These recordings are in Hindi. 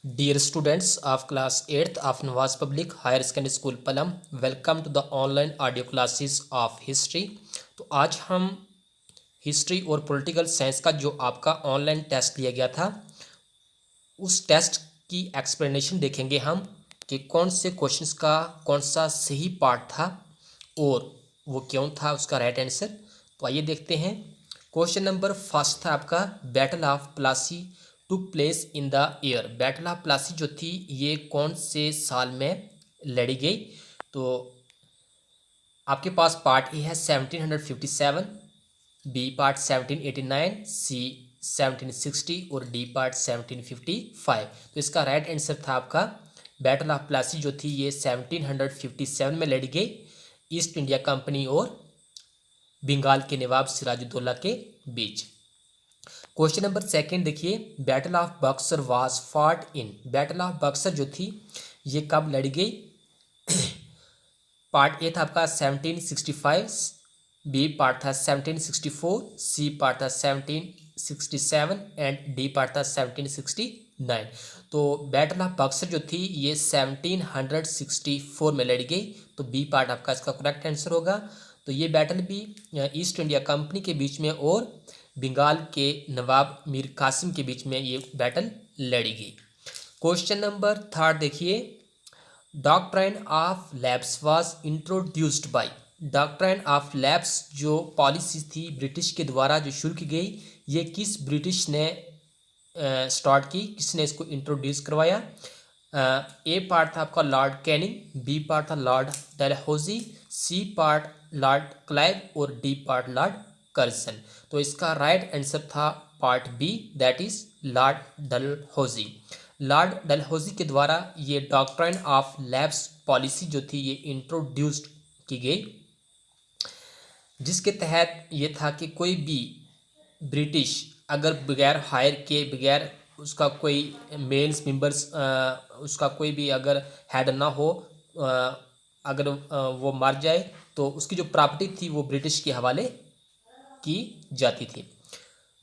Dear students of class 8th of Nawaz Public Higher Secondary School Palam, welcome to the online audio classes of history। तो आज हम हिस्ट्री और पॉलिटिकल साइंस का जो आपका ऑनलाइन टेस्ट लिया गया था उस टेस्ट की एक्सप्लेनेशन देखेंगे हम कि कौन से क्वेश्चंस का कौन सा सही पार्ट था और वो क्यों था उसका राइट आंसर। तो आइए देखते हैं। क्वेश्चन नंबर फर्स्ट था आपका, battle of Plassey took place in the year. Battle of Plassey जो थी ये कौन से साल में लड़ी गई। तो आपके पास पार्ट ए है 1757, बी पार्ट 1789, सी 1760 और डी पार्ट 1755। तो इसका राइट आंसर था आपका बैटल ऑफ प्लासी जो थी ये 1757 में लड़ी गई ईस्ट इंडिया कंपनी और बंगाल के नवाब सिराजुद्दौला के बीच। क्वेश्चन नंबर सेकंड देखिए, battle of Buxar was fought in. Battle of Buxar जो थी ये कब लड़ी गई। पार्ट ए था आपका 1765, बी पार्ट था 1764, सी पार्ट था 1767 एंड डी पार्ट था 1769। तो बैटल ऑफ बक्सर जो थी ये 1764 में लड़ी गई। तो बी पार्ट आपका इसका करेक्ट आंसर होगा। तो ये बैटल भी ईस्ट इंडिया कंपनी के बीच में और बंगाल के नवाब मीर कासिम के बीच में ये बैटल लड़ी गई। क्वेश्चन नंबर थर्ड देखिए, doctrine of lapse was introduced by. Doctrine of lapse जो पॉलिसी थी ब्रिटिश के द्वारा जो शुरू की गई, ये किस ब्रिटिश ने स्टार्ट की, किसने इसको इंट्रोड्यूस करवाया। ए पार्ट था आपका लॉर्ड कैनिंग, बी पार्ट था Lord Dalhousie, C part Lord Clive और डी पार्ट लॉर्ड कर्जन। तो इसका राइट आंसर था part B, that is Lord Dalhousie. Lord Dalhousie के द्वारा ये डॉक्ट्राइन ऑफ लैप्स पॉलिसी जो थी ये इंट्रोड्यूस्ड की गई, जिसके तहत ये था कि कोई भी ब्रिटिश अगर बगैर हायर के, बगैर उसका कोई मेल्स मेंबर्स, उसका कोई भी अगर हेड ना हो, अगर वो मर जाए तो उसकी जो प्रॉपर्टी थी वो ब्रिटिश के हवाले की जाती थी।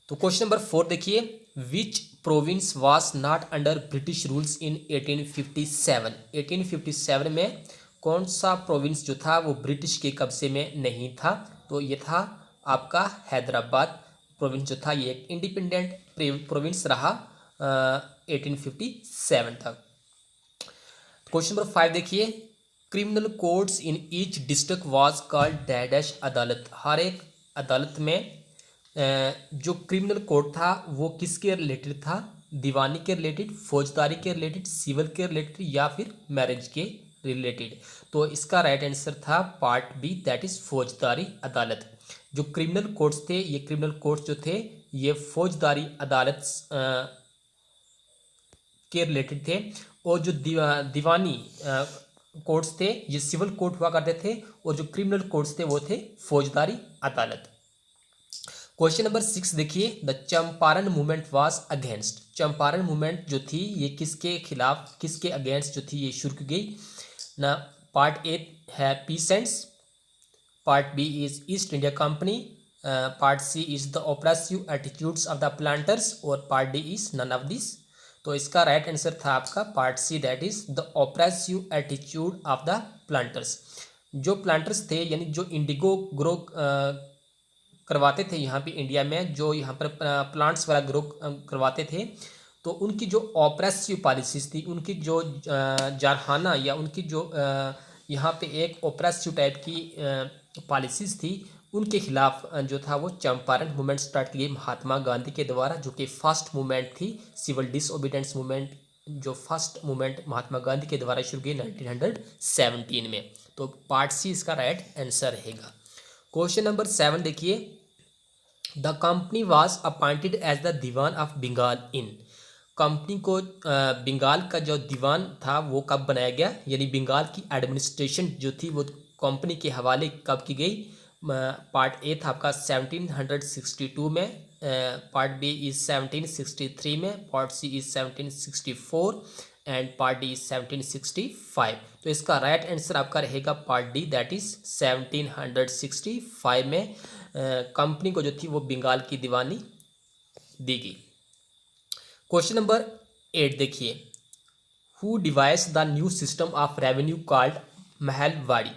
तो क्वेश्चन नंबर 4 देखिए, विच province was not under British rules in 1857। 1857 में कौन सा प्रोविंस जो था वो ब्रिटिश के कब्जे में नहीं था। तो ये था आपका हैदराबाद प्रोविंस जो था ये एक इंडिपेंडेंट प्रोविंस रहा 1857 तक। क्वेश्चन नंबर 5 देखिए, criminal courts in each district was called dash अदालत। हर एक अदालत में जो क्रिमिनल कोर्ट था वो किसके रिलेटेड था, दीवानी के रिलेटेड, फौजदारी के रिलेटेड, सिविल के रिलेटेड या फिर मैरिज के रिलेटेड। तो इसका राइट आंसर था पार्ट बी, दैट इज फौजदारी अदालत। जो क्रिमिनल कोर्ट्स थे ये क्रिमिनल कोर्ट्स जो थे ये फौजदारी अदालत के रिलेटेड थे, और जो दीवानी कोर्ट्स थे ये सिविल कोर्ट हुआ करते थे, और जो क्रिमिनल कोर्ट्स थे वो थे फौजदारी अदालत। क्वेश्चन नंबर 6 देखिए, the Champaran movement was against. Champaran movement जो थी ये किसके खिलाफ, किसके अगेंस्ट जो थी ये शुरू की गई ना। पार्ट ए है peasants, part B is East India Company, part C is the oppressive attitudes of the planters और part D is none of this. तो इसका राइट आंसर था आपका part C, that is the oppressive attitude of the planters. जो प्लांटर्स थे यानी जो इंडिगो ग्रो करवाते थे यहाँ पे इंडिया में, जो यहाँ पर प्लांट्स वगैरह ग्रो करवाते थे, तो उनकी जो ऑप्रेसिव पॉलिसीज थी, उनकी जो जारहाना या उनकी जो यहाँ पे एक ऑप्रेसिव टाइप की पॉलिसीज थी, उनके खिलाफ जो था वो चंपारण मूवमेंट स्टार्ट की गई महात्मा गांधी के द्वारा, जो कि फर्स्ट मूवमेंट थी सिविल डिसओबीडियंस मूवमेंट, जो फर्स्ट मूवमेंट महात्मा गांधी के द्वारा शुरू की 1917 में। तो पार्ट सी इसका राइट आंसर रहेगा। क्वेश्चन नंबर 7 देखिए, the company was appointed as the diwan of Bengal in. Company को बंगाल का जो दीवान था वो कब बनाया गया, यानी बंगाल की एडमिनिस्ट्रेशन जो थी वो कंपनी के हवाले कब की गई। पार्ट ए था आपका 1762 में, पार्ट बी इज 1763 में, part C is 1764 and part D is 1765। तो इसका राइट आंसर आपका रहेगा पार्ट डी, दैट इज 1765 में कंपनी को जो थी वो बंगाल की दीवानी दी गई। क्वेश्चन नंबर 8 देखिए, who device the new system of revenue called Mahalwari.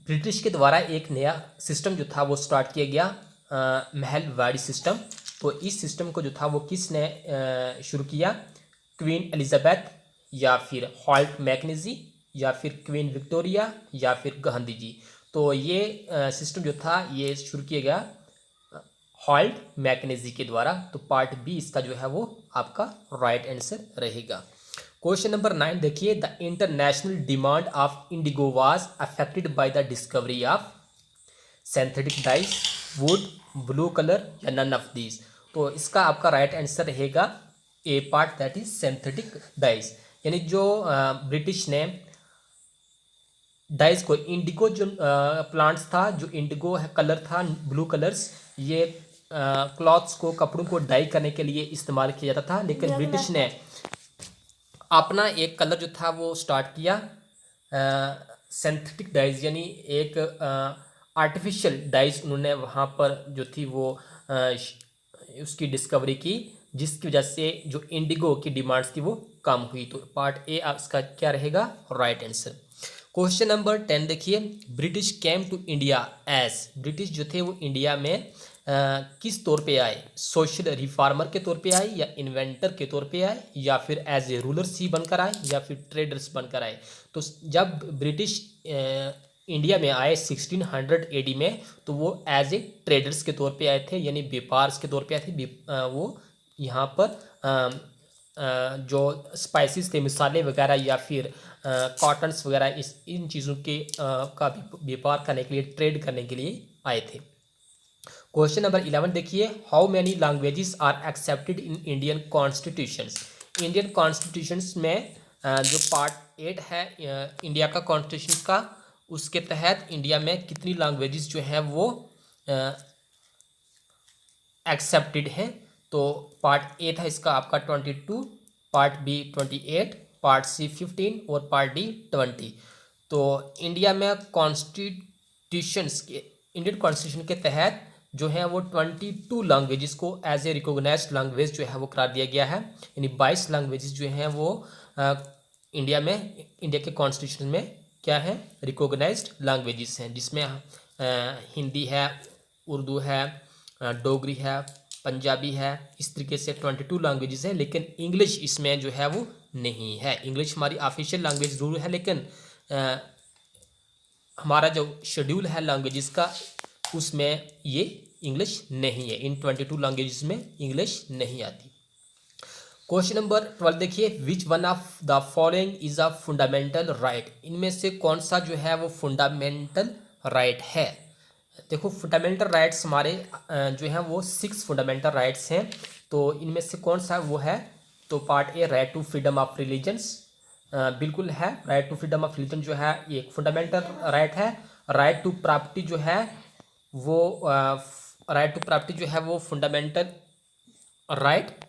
British के द्वारा एक नया सिस्टम जो था वो स्टार्ट किया गया, महलवाड़ी सिस्टम। तो इस सिस्टम को जो था वो किसने शुरू किया? क्वीन एलिजाबेथ, या फिर हॉल्ट मैकेंजी, या फिर क्वीन विक्टोरिया, या फिर गांधी जी। तो ये सिस्टम जो था ये शुरू किया गया हॉल्ट मैकेंजी के द्वारा। तो पार्ट बी इसका जो है वो आपका राइट आंसर रहेगा। क्वेश्चन नंबर 9 देखिए, the international demand of indigo was affected by the discovery of synthetic dyes, wood, blue colour, या नन ऑफ दीज। तो इसका आपका राइट आंसर रहेगा A part, that is synthetic dyes. यानी जो ब्रिटिश ने डाइस को, इंडिगो जो प्लांट्स था, जो इंडिगो कलर था, ब्लू कलर्स, ये क्लॉथ्स को, कपड़ों को डाई करने के लिए इस्तेमाल किया जाता था। लेकिन ब्रिटिश ने अपना एक कलर जो था वो स्टार्ट किया, सिंथेटिक डाइज, यानी एक आर्टिफिशियल डाइज उन्होंने वहाँ पर जो थी वो उसकी डिस्कवरी की, जिसकी वजह से जो इंडिगो की डिमांड्स थी वो कम हुई। तो पार्ट ए इसका क्या रहेगा? Right answer. क्वेश्चन नंबर 10 देखिए, British came to India as, British जो थे वो इंडिया में किस तौर पे आए? सोशल रिफॉर्मर के तौर पे आए, या इन्वेंटर के तौर पे आए, या फिर एज ए रूलर्स ही बनकर आए, या फिर ट्रेडर्स बनकर आए? तो जब ब्रिटिश इंडिया में आए 1600 एडी में, तो वो एज ए ट्रेडर्स के तौर पे आए थे, यानी व्यापार के तौर पे आए थे। वो यहाँ पर जो स्पाइसेस थे, मसाले वगैरह, या फिर कॉटन्स वगैरह, इन चीज़ों के का व्यापार करने के लिए, ट्रेड करने के लिए आए थे। क्वेश्चन नंबर 11 देखिए, how many languages are accepted in Indian constitutions. Indian constitutions में जो पार्ट 8 है इंडिया का कॉन्स्टिट्यूशन का, उसके तहत इंडिया में कितनी लैंग्वेजेस जो है वो एक्सेप्टेड हैं? तो पार्ट ए था इसका आपका 22, पार्ट बी 28, पार्ट सी 15 और पार्ट डी 20। तो इंडिया में कॉन्स्टिट्यूशंस के, इंडियन कॉन्स्टिट्यूशन के तहत जो है वो 22 लैंग्वेजेस को एज ए रिकॉग्नाइज्ड लैंग्वेज जो है वो करार दिया गया है। यानी 22 लैंग्वेजेस जो हैं वो इंडिया में, इंडिया के कॉन्स्टिट्यूशन में क्या है? रिकॉग्नाइज्ड लैंग्वेजेस हैं, जिसमें हिंदी है, उर्दू है, डोगरी है, पंजाबी है। इस तरीके से 22 लैंग्वेजेस हैं, लेकिन इंग्लिश इसमें जो है वो नहीं है। इंग्लिश हमारी ऑफिशियल लैंग्वेज जरूर है, लेकिन हमारा जो शेड्यूल है लैंग्वेजेस का, उसमें ये इंग्लिश नहीं है। इन 22 लैंग्वेजेस में इंग्लिश नहीं आती। क्वेश्चन नंबर 12 देखिए, which one of the following is a fundamental right. इनमें से कौन सा जो है वो फंडामेंटल राइट है? देखो, फंडामेंटल राइट्स हमारे जो हैं वो 6 फंडामेंटल राइट्स हैं। तो इनमें से कौन सा वो है? तो part A, right to freedom of religions, बिल्कुल है। Right to freedom of religion जो है ये एक फंडामेंटल राइट है। राइट टू प्रॉपर्टी जो है वो राइट टू प्रॉपर्टी जो है वो फंडामेंटल राइट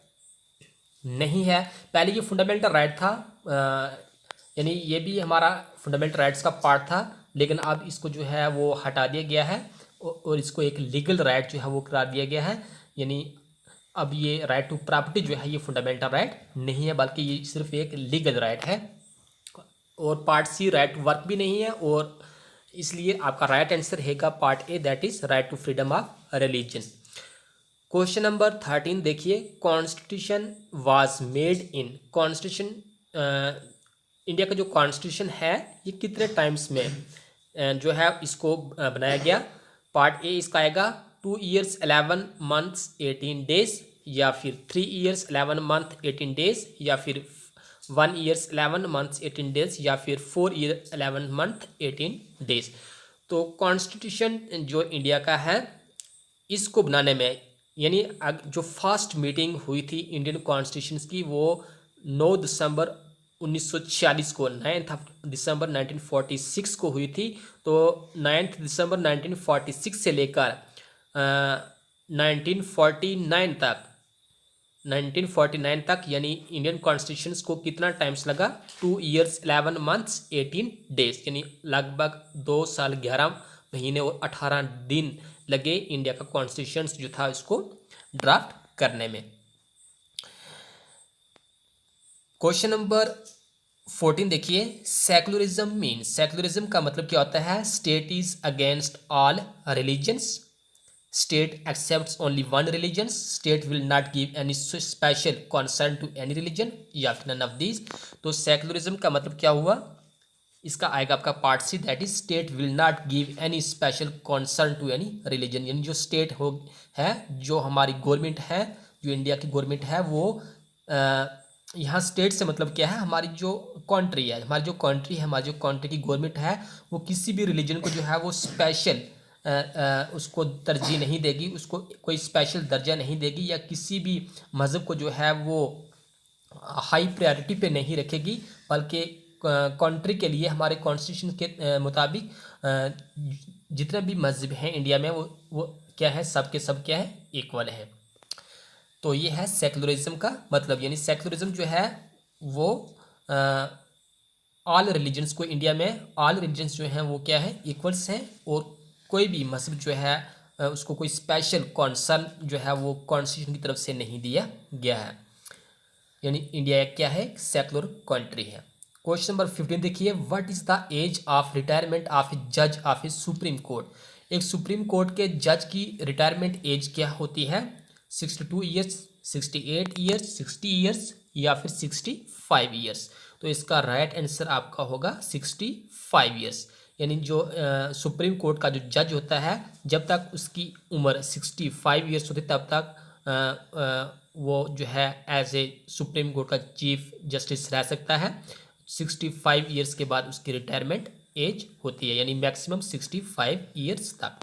नहीं है। पहले ये फंडामेंटल राइट था, यानी ये भी हमारा फंडामेंटल राइट्स का पार्ट था, लेकिन अब इसको जो है वो हटा दिया गया है और इसको एक लीगल राइट जो है वो करार दिया गया है। यानी अब ये राइट टू प्रॉपर्टी जो है ये फंडामेंटल राइट नहीं है, बल्कि ये सिर्फ एक लीगल राइट है। और part C, right to work भी नहीं है, और इसलिए आपका राइट आंसर रहेगा part A, that is right to freedom of religion. Question number 13 देखिए, constitution was made in, constitution India का जो कॉन्स्टिट्यूशन है ये कितने टाइम्स में जो है इसको बनाया गया? पार्ट ए इसका आएगा 2 years 11 months 18 days, या फिर 3 years 11 month 18 days, या फिर 1 years 11 months 18 days, या फिर 4 years 11 month 18 days। तो कॉन्स्टिट्यूशन जो इंडिया का है इसको बनाने में, यानी जो फर्स्ट मीटिंग हुई थी इंडियन कॉन्स्टिट्यूशन की वो 9 दिसंबर 1946 को, 9 दिसंबर 1946 को हुई थी। तो 9 दिसंबर 1946 से लेकर 1949 तक यानी इंडियन कॉन्स्टिट्यूशन को कितना टाइम्स लगा? 2 years 11 months 18 days, यानी लगभग 2 साल 11 महीने और 18 दिन लगे इंडिया का कॉन्स्टिट्यूशन जो था इसको ड्राफ्ट करने में। क्वेश्चन नंबर 14 देखिए, सेकुलरिज्म मीन, सेकुलरिज्म का मतलब क्या होता है? State is against all religions, state accepts only one religion, state will not give any special concern to any religion, या फिर नन ऑफ दीज। तो सेकुलरिज्म का मतलब क्या हुआ? इसका आएगा आपका part C, that is state will not give any special concern to any religion. यानी जो स्टेट हो है, जो हमारी गवर्नमेंट है, जो इंडिया की गवर्नमेंट है, वो यहाँ स्टेट से मतलब क्या है? हमारी जो कंट्री है, हमारी जो कंट्री है, हमारी जो कंट्री की गवर्नमेंट है, वो किसी भी रिलीजन को जो है वो स्पेशल उसको तरजीह नहीं देगी, उसको कोई स्पेशल दर्जा नहीं देगी, या किसी भी मज़हब को जो है वो हाई प्रायोरिटी पे नहीं रखेगी, बल्कि कंट्री के लिए हमारे कॉन्स्टिट्यूशन के मुताबिक जितने भी मज़हब हैं इंडिया में, वो क्या है? सब के सब क्या है? इक्वल है। तो ये है सेकुलरिज्म का मतलब। यानी सेकुलरिज्म जो है वो ऑल रिलीजन्स को, इंडिया में ऑल रिलीजन्स जो हैं वो क्या है? इक्वल्स हैं, और कोई भी मजहब जो है उसको कोई स्पेशल कॉन्सर्न जो है वो कॉन्स्टिट्यूशन की तरफ से नहीं दिया गया है। यानी इंडिया एक क्या है? सेकुलर कंट्री है। क्वेश्चन नंबर 15 देखिए, what is the age of retirement of a जज ऑफ ए सुप्रीम कोर्ट? एक सुप्रीम कोर्ट के जज की रिटायरमेंट एज क्या होती है? 62 ईयर्स, 68 ईयर्स, 60 ईयर्स, या फिर 65 ईयर्स। तो इसका राइट आंसर आपका होगा 65 ईयर्स। यानी जो सुप्रीम कोर्ट का जो जज होता है, जब तक उसकी उम्र 65 ईयर्स होती तब तक वो जो है एज ए सुप्रीम कोर्ट का चीफ जस्टिस रह सकता है। 65 ईयर्स के बाद उसकी रिटायरमेंट एज होती है, यानी मैक्सिमम 65 ईयर्स तक।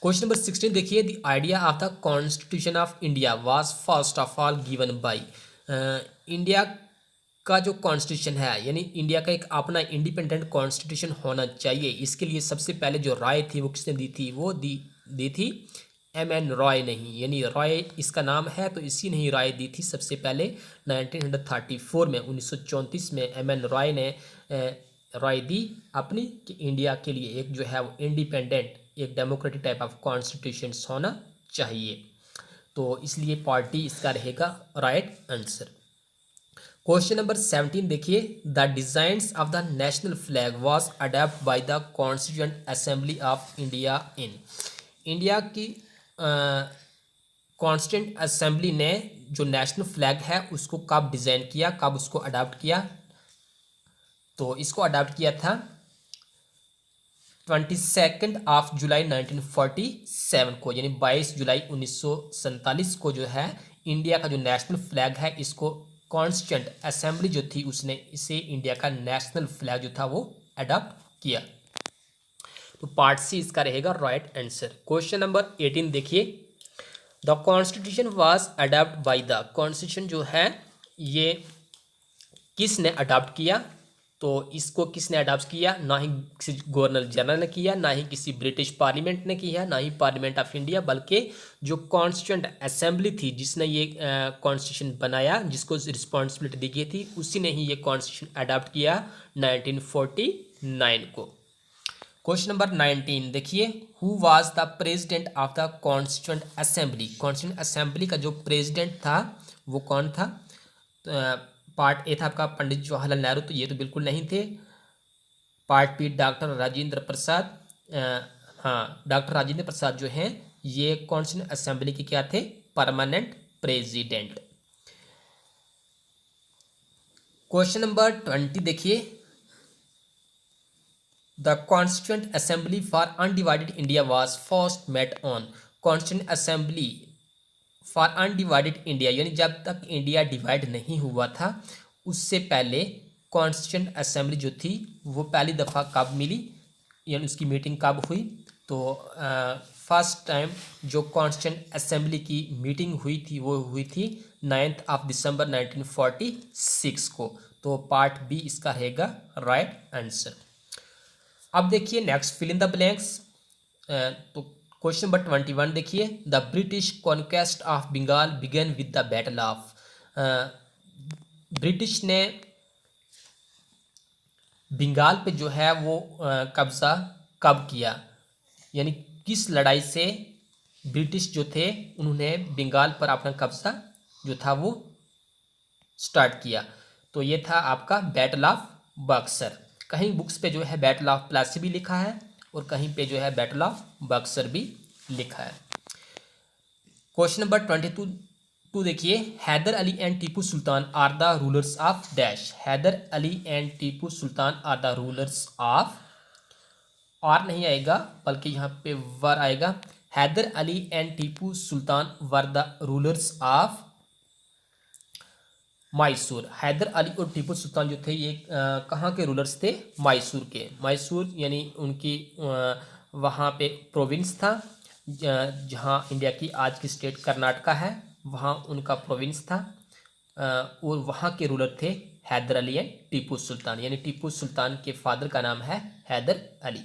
क्वेश्चन नंबर 16 देखिए, the idea of the constitution of India was first of all given by. India का जो कॉन्स्टिट्यूशन है, यानी इंडिया का एक अपना इंडिपेंडेंट कॉन्स्टिट्यूशन होना चाहिए, इसके लिए सबसे पहले जो राय थी वो किसने दी थी? वो दी थी एम.एन. रॉय नहीं, यानी रॉय इसका नाम है, तो इसी ने ही राय दी थी सबसे पहले 1934 में, 1934 में एम.एन. रॉय ने राय दी अपनी कि इंडिया के लिए एक जो है वो इंडिपेंडेंट, एक डेमोक्रेटिक टाइप ऑफ कॉन्स्टिट्यूशन होना चाहिए। तो इसलिए पार्टी इसका रहेगा राइट आंसर। क्वेश्चन नंबर 17 देखिए, the designs of the national flag was adopt by the constituent assembly of India in. India की कॉन्स्टिट्यूएंट असेंबली ने जो नेशनल फ्लैग है उसको कब डिज़ाइन किया, कब उसको अडॉप्ट किया? तो इसको अडॉप्ट किया था 22 ऑफ जुलाई 1947 को, यानी 22 जुलाई 1947 को जो है इंडिया का जो नेशनल फ्लैग है, इसको कॉन्स्टिट्यूएंट असेंबली जो थी उसने इसे इंडिया का नेशनल फ्लैग जो था वो अडॉप्ट किया। तो पार्ट सी इसका रहेगा राइट आंसर। क्वेश्चन नंबर 18 देखिए, the constitution was adopt by the, constitution जो है ये किसने अडॉप्ट किया? तो इसको किसने अडॉप्ट किया? ना ही किसी गवर्नर जनरल ने किया, ना ही किसी ब्रिटिश पार्लियामेंट ने किया, ना ही पार्लियामेंट ऑफ इंडिया, बल्कि जो कॉन्स्टिट्यूएंट असेंबली थी जिसने ये कॉन्स्टिट्यूशन बनाया, जिसको रिस्पॉन्सिबिलिटी दी गई थी, उसी ने ही ये कॉन्स्टिट्यूशन अडॉप्ट किया 1949 को। क्वेश्चन नंबर 19 देखिए, who was the president of the constituent assembly? Constituent assembly का जो प्रेसिडेंट था वो कौन था? पार्ट ए था आपका पंडित जवाहरलाल नेहरू, तो ये तो बिल्कुल नहीं थे। Part B doctor Rajendra Prasad, हाँ डॉक्टर राजेंद्र प्रसाद जो हैं ये कॉन्स्टिट्यूएंट असेंबली के क्या थे? Permanent president. क्वेश्चन नंबर 20 देखिए, the constituent assembly for undivided India was first met on. Constituent assembly for undivided India, यानी जब तक इंडिया डिवाइड नहीं हुआ था उससे पहले कॉन्स्टिट्यूएंट असेंबली जो थी वो पहली दफ़ा कब मिली, यानी उसकी मीटिंग कब हुई? तो फर्स्ट टाइम जो कॉन्स्टिट्यूएंट असेंबली की मीटिंग हुई थी वो हुई थी 9 दिसंबर 1946 को। तो पार्ट बी इसका रहेगा राइट आंसर। अब देखिए next fill in the blanks. तो क्वेश्चन नंबर 21 देखिए, the British conquest of Bengal began with the battle of. British ने बंगाल पे जो है वो कब्ज़ा कब किया, यानी किस लड़ाई से ब्रिटिश जो थे उन्होंने बंगाल पर अपना कब्ज़ा जो था वो स्टार्ट किया। तो ये था आपका बैटल ऑफ बक्सर। कहीं बुक्स पे जो है बैटल ऑफ प्लासी भी लिखा है और कहीं पे जो है बैटल ऑफ बक्सर भी लिखा है। क्वेश्चन नंबर 22 देखिए, Hyder Ali and Tipu Sultan are the rulers of dash. Hyder Ali and Tipu Sultan are the rulers of, are नहीं आएगा बल्कि यहाँ पे वर आएगा। Hyder Ali and Tipu Sultan were the rulers of Mysore. Hyder Ali और टीपू सुल्तान जो थे ये कहाँ के रूलर्स थे? मैसूर के। मैसूर यानी उनकी वहाँ पे प्रोविंस था, जहाँ इंडिया की आज की स्टेट कर्नाटका है, वहाँ उनका प्रोविंस था। और वहाँ के रूलर थे हैदर अली एंड टीपू सुल्तान, यानी टीपू सुल्तान के फादर का नाम है हैदर अली।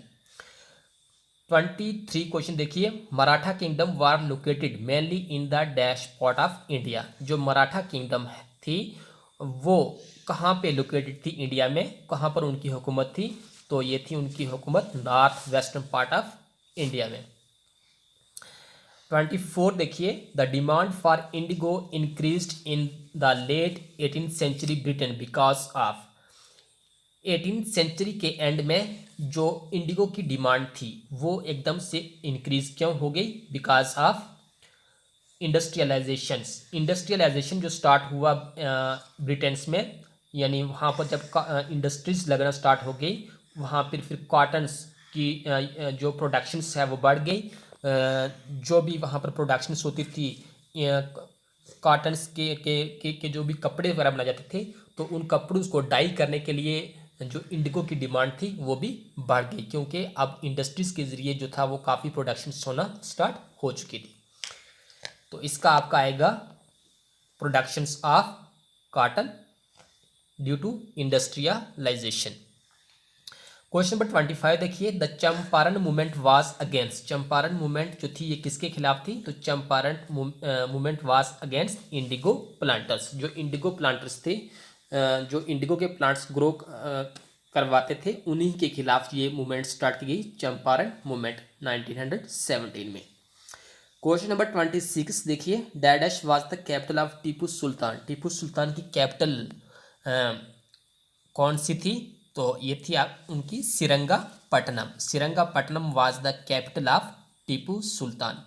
23 क्वेश्चन देखिए, Maratha kingdom war located mainly in the dash part of India. जो मराठा किंगडम थी वो कहाँ पे लोकेटेड थी इंडिया में, कहाँ पर उनकी हुकूमत थी? तो ये थी उनकी हुकूमत north western part of India में। 24 देखिए, the demand for indigo increased in the late 18th century Britain because of. 18th century के एंड में जो इंडिगो की डिमांड थी वो एकदम से इंक्रीज क्यों हो गई? बिकॉज ऑफ इंडस्ट्रियलाइजेशन जो स्टार्ट हुआ ब्रिटेन्स में, यानी वहाँ पर जब इंडस्ट्रीज लगना स्टार्ट हो गई वहाँ पर फिर कॉटन्स की जो प्रोडक्शंस है वो बढ़ गई। जो भी वहाँ पर प्रोडक्शंस होती थी कॉटन्स के जो भी कपड़े वगैरह बनाए जाते थे, तो उन कपड़ों को डाई करने के लिए जो इंडिगो की डिमांड थी वो भी बढ़ गई, क्योंकि अब इंडस्ट्रीज के ज़रिए जो था वो काफ़ी प्रोडक्शंस होना स्टार्ट हो चुकी थी। तो इसका आपका आएगा productions of cotton due to industrialisation. Question number 25 देखिए, the Champaran movement was against. Champaran movement जो थी ये किसके खिलाफ थी? तो Champaran movement was against indigo planters. जो इंडिगो प्लांटर्स थे, जो इंडिगो के प्लांट्स ग्रो करवाते थे, उन्हीं के खिलाफ ये मूवमेंट स्टार्ट की गई, चंपारण मूवमेंट 1917 में। क्वेश्चन नंबर 26 देखिए, dash was the capital of Tipu Sultan. Tipu Sultan की कैपिटल कौन सी थी? तो ये थी आप उनकी Srirangapatnam. Srirangapatnam was the capital of Tipu Sultan.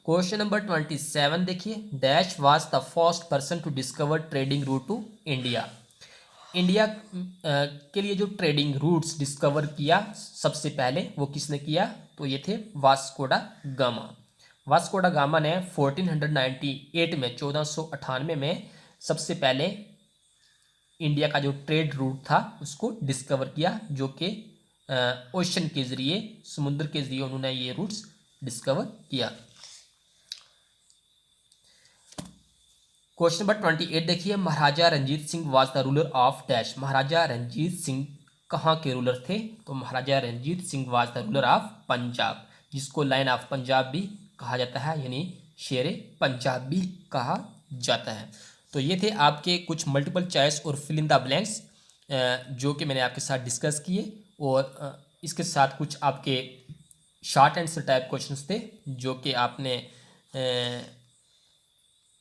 Question number 27 देखिए, dash was the first person to discover trading route to India. India के लिए जो ट्रेडिंग रूट्स डिस्कवर किया सबसे पहले वो किसने किया? तो ये थे वास्को डा गामा। वास्को डा गामा ने 1498 में 1498 में सबसे पहले इंडिया का जो ट्रेड रूट था उसको डिस्कवर किया, जो कि ओशन के ज़रिए, समुद्र के ज़रिए उन्होंने ये रूट्स डिस्कवर किया। क्वेश्चन नंबर 28 देखिए, Maharaja Ranjit Singh was the ruler of dash. Maharaja Ranjit Singh कहाँ के रूलर थे? तो Maharaja Ranjit Singh was the ruler of Punjab, जिसको लाइन ऑफ पंजाब भी कहा जाता है, यानी शेर पंजाब भी कहा जाता है। तो ये थे आपके कुछ मल्टीपल चॉइस और फिल इन द ब्लैंक्स जो कि मैंने आपके साथ डिस्कस किए, और इसके साथ कुछ आपके शॉर्ट आंसर टाइप क्वेश्चंस थे जो कि आपने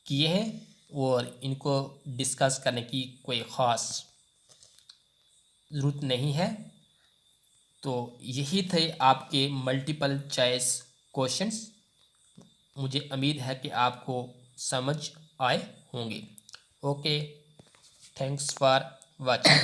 किए हैं, और इनको डिस्कस करने की कोई ख़ास ज़रूरत नहीं है। तो यही थे आपके मल्टीपल चॉइस क्वेश्चंस। मुझे उम्मीद है कि आपको समझ आए होंगे। Okay, thanks for watching.